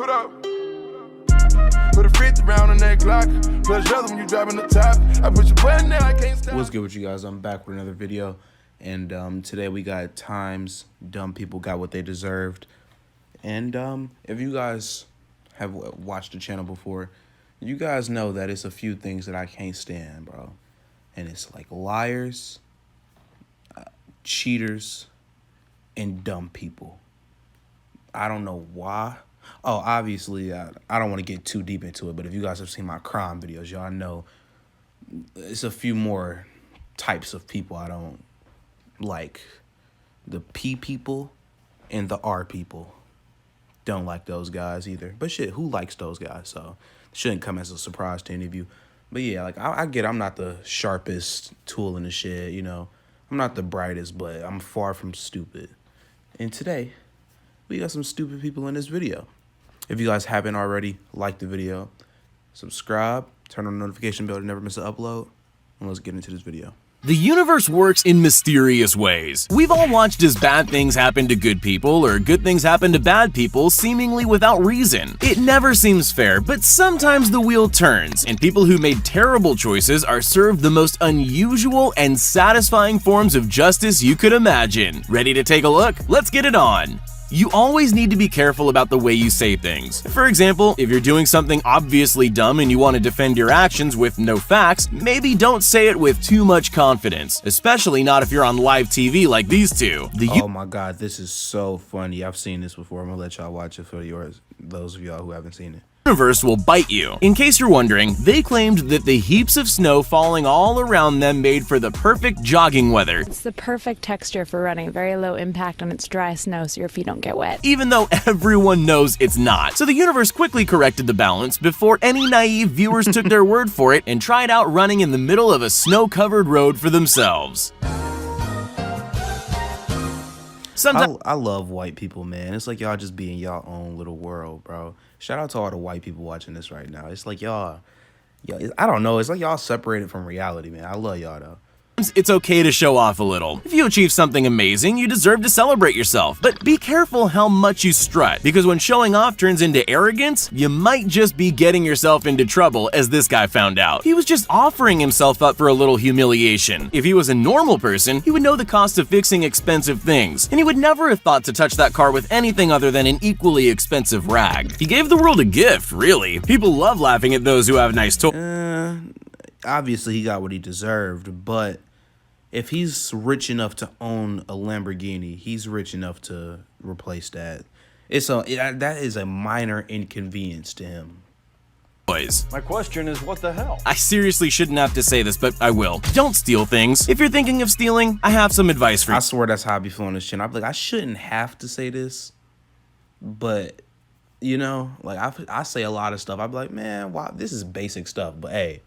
Put up. Put a 50 round on that Glock. Put a shoulder when you driving the top. I put your button there, I can't stop. What's good with you guys? I'm back with another video. And today we got Times Dumb People Got What They Deserved. And if you guys have watched the channel before, you guys know that it's a few things that I can't stand, bro. And it's like liars, cheaters, and dumb people. I don't know why. Oh, obviously, I don't want to get too deep into it, but if you guys have seen my crime videos, y'all know it's a few more types of people I don't like. The P people and the R people. Don't like those guys either. But shit, who likes those guys? So it shouldn't come as a surprise to any of you. But yeah, like I get I'm not the sharpest tool in the shed, you know. I'm not the brightest, but I'm far from stupid. And today, we got some stupid people in this video. If you guys haven't already, like the video, subscribe, turn on the notification bell to never miss an upload, and let's get into this video. The universe works in mysterious ways. We've all watched as bad things happen to good people or good things happen to bad people seemingly without reason. It never seems fair, but sometimes the wheel turns, and people who made terrible choices are served the most unusual and satisfying forms of justice you could imagine. Ready to take a look? Let's get it on! You always need to be careful about the way you say things. For example, if you're doing something obviously dumb and you want to defend your actions with no facts, maybe don't say it with too much confidence, especially not if you're on live TV like these two. Oh my god, this is so funny. I've seen this before. I'm gonna let y'all watch it for those of y'all who haven't seen it. Universe will bite you. In case you're wondering, they claimed that the heaps of snow falling all around them made for the perfect jogging weather. It's the perfect texture for running, very low impact and it's dry snow so your feet don't get wet. Even though everyone knows it's not. So the universe quickly corrected the balance before any naive viewers took their word for it and tried out running in the middle of a snow-covered road for themselves. I love white people, man. It's like y'all just be in y'all own little world, bro. Shout out to all the white people watching this right now. It's like y'all, I don't know. It's like y'all separated from reality, man. I love y'all, though. It's okay to show off a little. If you achieve something amazing, you deserve to celebrate yourself. But be careful how much you strut, because when showing off turns into arrogance, you might just be getting yourself into trouble, as this guy found out. He was just offering himself up for a little humiliation. If he was a normal person, he would know the cost of fixing expensive things, and he would never have thought to touch that car with anything other than an equally expensive rag. He gave the world a gift, really. People love laughing at those who have nice toys. Obviously, he got what he deserved, but if he's rich enough to own a Lamborghini, he's rich enough to replace that. That is a minor inconvenience to him. My question is, what the hell? I seriously shouldn't have to say this, but I will. Don't steal things. If you're thinking of stealing, I have some advice for you. I swear that's how I be feeling this shit. I'm like, I shouldn't have to say this, but you know, like I say a lot of stuff. I be like, man, wow, this is basic stuff, but hey,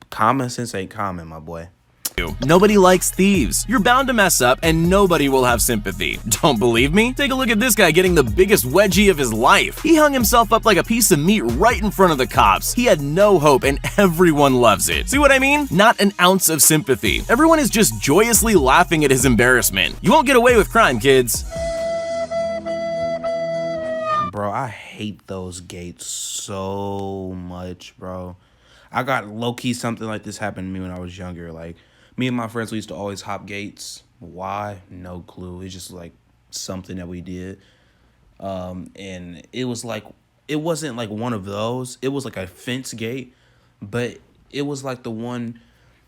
common sense ain't common, my boy. Nobody likes thieves. You're bound to mess up and nobody will have sympathy. Don't believe me? Take a look at this guy getting the biggest wedgie of his life. He hung himself up like a piece of meat right in front of the cops. He had no hope and everyone loves it. See what I mean? Not an ounce of sympathy. Everyone is just joyously laughing at his embarrassment. You won't get away with crime, kids. Bro, I hate those gates so much, bro. I got low-key something like this happened to me when I was younger. Like, me and my friends, we used to always hop gates. Why? No clue. It's just like something that we did. And it was like, it wasn't like one of those. It was like a fence gate, but it was like the one,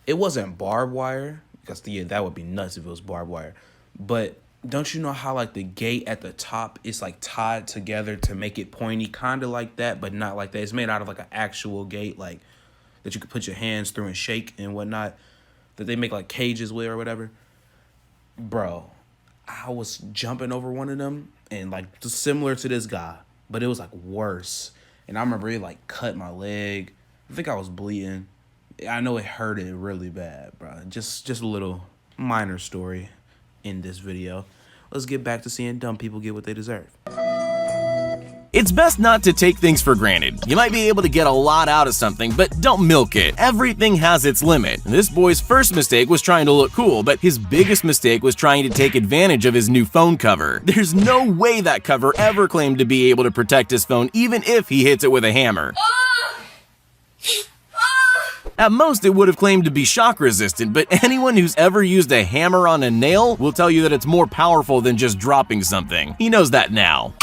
it wasn't barbed wire. Because yeah, that would be nuts if it was barbed wire. But don't you know how like the gate at the top is like tied together to make it pointy? Kind of like that, but not like that. It's made out of like an actual gate, like that you could put your hands through and shake and whatnot, that they make like cages with or whatever. Bro, I was jumping over one of them and like similar to this guy, but it was like worse. And I remember it like cut my leg. I think I was bleeding. I know it hurted really bad, bro. Just a little minor story in this video. Let's get back to seeing dumb people get what they deserve. It's best not to take things for granted. You might be able to get a lot out of something, but don't milk it. Everything has its limit. This boy's first mistake was trying to look cool, but his biggest mistake was trying to take advantage of his new phone cover. There's no way that cover ever claimed to be able to protect his phone, even if he hits it with a hammer. At most, it would have claimed to be shock resistant, but anyone who's ever used a hammer on a nail will tell you that it's more powerful than just dropping something. He knows that now.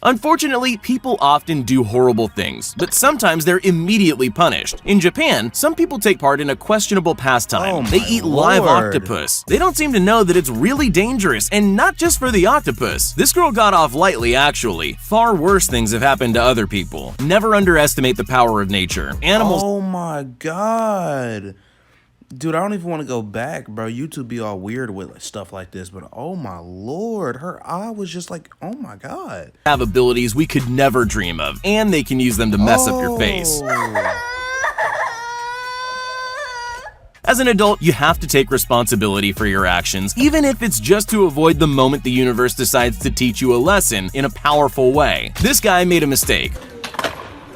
Unfortunately, people often do horrible things, but sometimes they're immediately punished. In Japan, some people take part in a questionable pastime. Oh They my eat live Lord. octopus. They don't seem to know that it's really dangerous, and not just for the octopus. This girl got off lightly, actually. Far worse things have happened to other people. Never underestimate the power of nature. Animals Oh my god. Dude, I don't even want to go back, bro. YouTube be all weird with stuff like this, but oh my lord, her eye was just like, oh my god. have abilities we could never dream of, and they can use them to mess up your face. As an adult, you have to take responsibility for your actions, even if it's just to avoid the moment the universe decides to teach you a lesson in a powerful way. This guy made a mistake.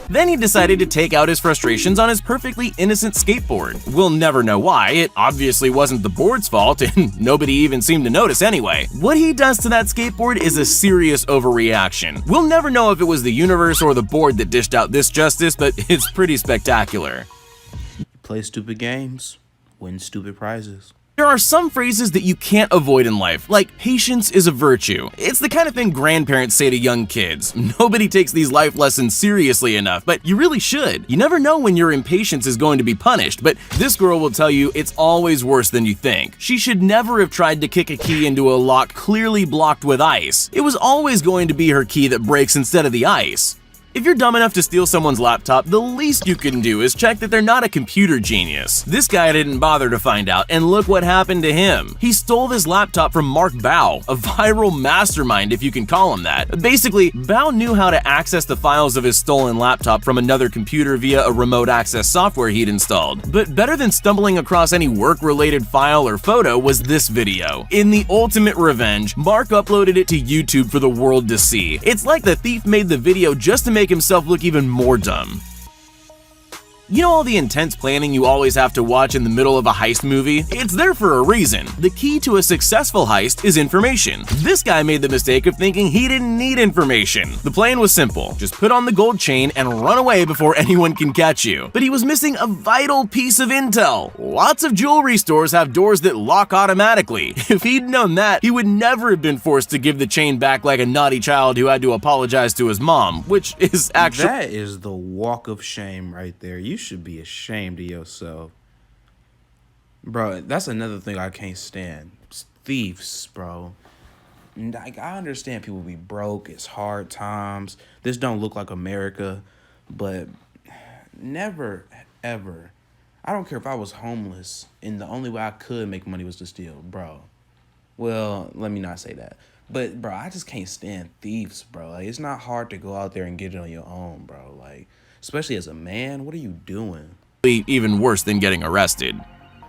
Then he decided to take out his frustrations on his perfectly innocent skateboard. We'll never know why. It obviously wasn't the board's fault, and nobody even seemed to notice anyway. What he does to that skateboard is a serious overreaction. We'll never know if it was the universe or the board that dished out this justice, but it's pretty spectacular. Play stupid games, win stupid prizes. There are some phrases that you can't avoid in life, like patience is a virtue. It's the kind of thing grandparents say to young kids. Nobody takes these life lessons seriously enough, but you really should. You never know when your impatience is going to be punished, but this girl will tell you it's always worse than you think. She should never have tried to kick a key into a lock clearly blocked with ice. It was always going to be her key that breaks instead of the ice. If you're dumb enough to steal someone's laptop, the least you can do is check that they're not a computer genius. This guy didn't bother to find out, and look what happened to him. He stole this laptop from Mark Bao, a viral mastermind if you can call him that. Basically, Bao knew how to access the files of his stolen laptop from another computer via a remote access software he'd installed. But better than stumbling across any work-related file or photo was this video. In the ultimate revenge, Mark uploaded it to YouTube for the world to see. It's like the thief made the video just to make himself look even more dumb. You know all the intense planning you always have to watch in the middle of a heist movie? It's there for a reason. The key to a successful heist is information. This guy made the mistake of thinking he didn't need information. The plan was simple. Just put on the gold chain and run away before anyone can catch you. But he was missing a vital piece of intel. Lots of jewelry stores have doors that lock automatically. If he'd known that, he would never have been forced to give the chain back like a naughty child who had to apologize to his mom, which is actually— That is the walk of shame right there. You should be ashamed of yourself. Bro, that's another thing I can't stand. Thieves, bro. Like, I understand people be broke, it's hard times. This don't look like America, but never, ever. I don't care if I was homeless and the only way I could make money was to steal, bro. Well, let me not say that. But, bro, I just can't stand thieves, bro. Like, it's not hard to go out there and get it on your own, bro. Like, especially as a man, what are you doing? even worse than getting arrested.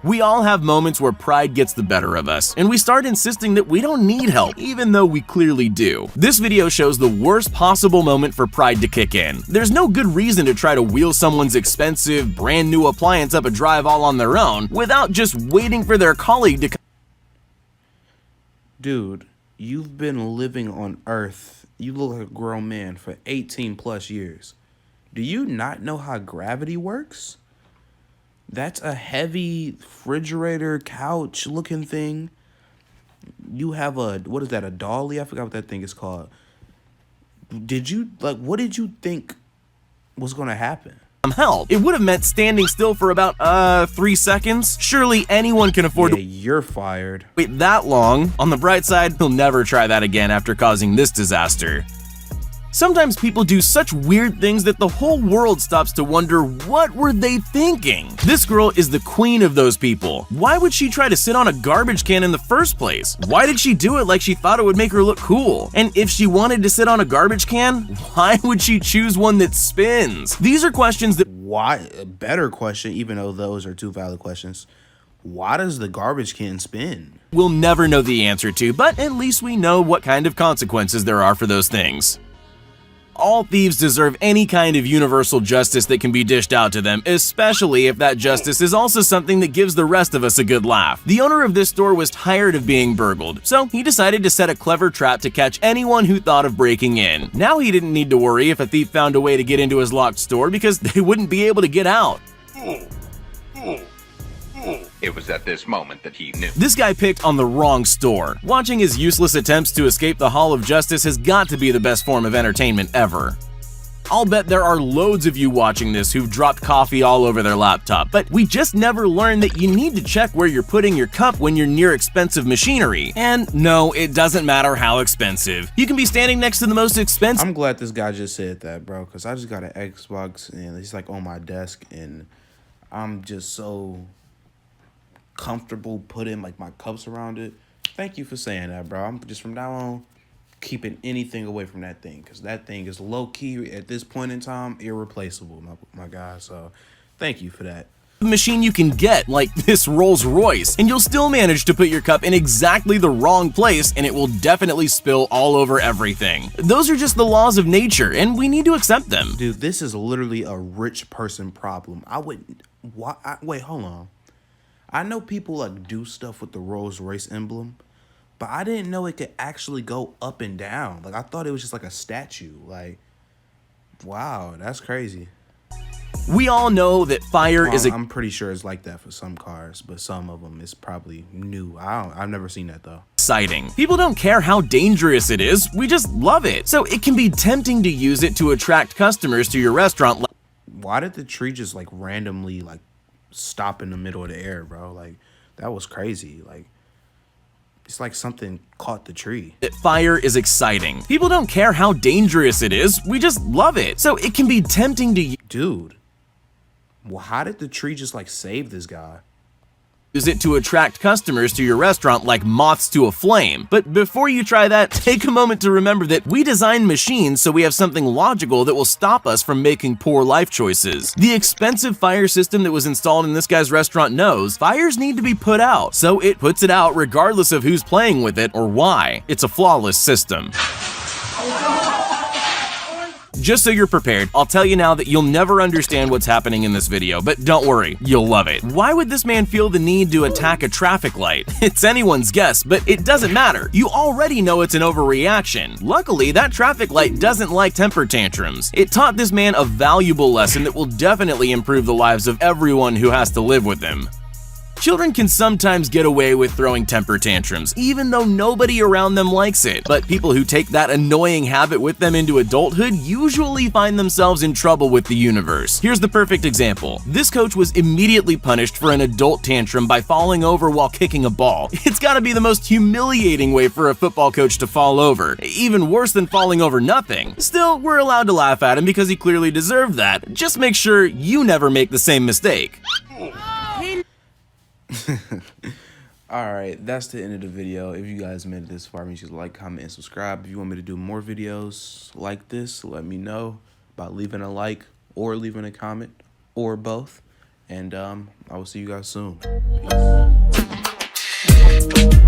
We all have moments where pride gets the better of us, and we start insisting that we don't need help, even though we clearly do. This video shows the worst possible moment for pride to kick in. There's no good reason to try to wheel someone's expensive, brand new appliance up a drive all on their own without just waiting for their colleague to come. Dude, you've been living on Earth. You look like a grown man for 18 plus years. Do you not know how gravity works? That's a heavy refrigerator couch looking thing. You have a, what is that, a dolly? I forgot what that thing is called. What did you think was gonna happen? Help. It would have meant standing still for about 3 seconds. Surely anyone can afford Yeah, to you're fired. wait that long. On the bright side, he'll never try that again after causing this disaster. Sometimes people do such weird things that the whole world stops to wonder, what were they thinking? This girl is the queen of those people. Why would she try to sit on a garbage can in the first place? Why did she do it like she thought it would make her look cool? And if she wanted to sit on a garbage can, why would she choose one that spins? These are questions that Why? A better question, even though those are two valid questions. why does the garbage can spin? We'll never know the answer to, but at least we know what kind of consequences there are for those things. All thieves deserve any kind of universal justice that can be dished out to them, especially if that justice is also something that gives the rest of us a good laugh. The owner of this store was tired of being burgled, so he decided to set a clever trap to catch anyone who thought of breaking in. Now he didn't need to worry if a thief found a way to get into his locked store because they wouldn't be able to get out. It was at this moment that he knew. This guy picked on the wrong store. Watching his useless attempts to escape the Hall of Justice has got to be the best form of entertainment ever. I'll bet there are loads of you watching this who've dropped coffee all over their laptop, but we just never learned that you need to check where you're putting your cup when you're near expensive machinery. And no, it doesn't matter how expensive. You can be standing next to the most expensive— I'm glad this guy just said that, bro, because I just got an Xbox and it's like on my desk and I'm just so comfortable putting like my cups around it. Thank you for saying that, bro. I'm just from now on keeping anything away from that thing because that thing is low-key at this point in time irreplaceable, my guy. So thank you for that. Machine you can get, like this Rolls Royce, and you'll still manage to put your cup in exactly the wrong place and it will definitely spill all over everything. Those are just the laws of nature and we need to accept them. Dude, this is literally a rich person problem. Wait, hold on. I know people like do stuff with the Rolls Royce emblem, but I didn't know it could actually go up and down. Like I thought it was just like a statue. Like, wow, that's crazy. We all know that fire is I'm pretty sure it's like that for some cars, but some of them is probably new. I've never seen that though. Exciting. People don't care how dangerous it is, we just love it. So it can be tempting to use it to attract customers to your restaurant. Why did the tree just like randomly like stop in the middle of the air, bro? Like that was crazy. Like it's like something caught the tree. That fire is exciting. People don't care how dangerous it is, we just love it. So it can be tempting to Dude, well, how did the tree just like save this guy? use it to attract customers to your restaurant like moths to a flame. But before you try that, take a moment to remember that we design machines so we have something logical that will stop us from making poor life choices. The expensive fire system that was installed in this guy's restaurant knows fires need to be put out, so it puts it out regardless of who's playing with it or why. It's a flawless system. Just so you're prepared, I'll tell you now that you'll never understand what's happening in this video, but don't worry, you'll love it. Why would this man feel the need to attack a traffic light? It's anyone's guess, but it doesn't matter. You already know it's an overreaction. Luckily, that traffic light doesn't like temper tantrums. It taught this man a valuable lesson that will definitely improve the lives of everyone who has to live with them. Children can sometimes get away with throwing temper tantrums, even though nobody around them likes it. But people who take that annoying habit with them into adulthood usually find themselves in trouble with the universe. Here's the perfect example. This coach was immediately punished for an adult tantrum by falling over while kicking a ball. It's gotta be the most humiliating way for a football coach to fall over. Even worse than falling over nothing. Still, we're allowed to laugh at him because he clearly deserved that. Just make sure you never make the same mistake. Alright, that's the end of the video. If you guys made it this far, make sure to like, comment, and subscribe. If you want me to do more videos like this, let me know by leaving a like or leaving a comment or both. And I will see you guys soon. Peace.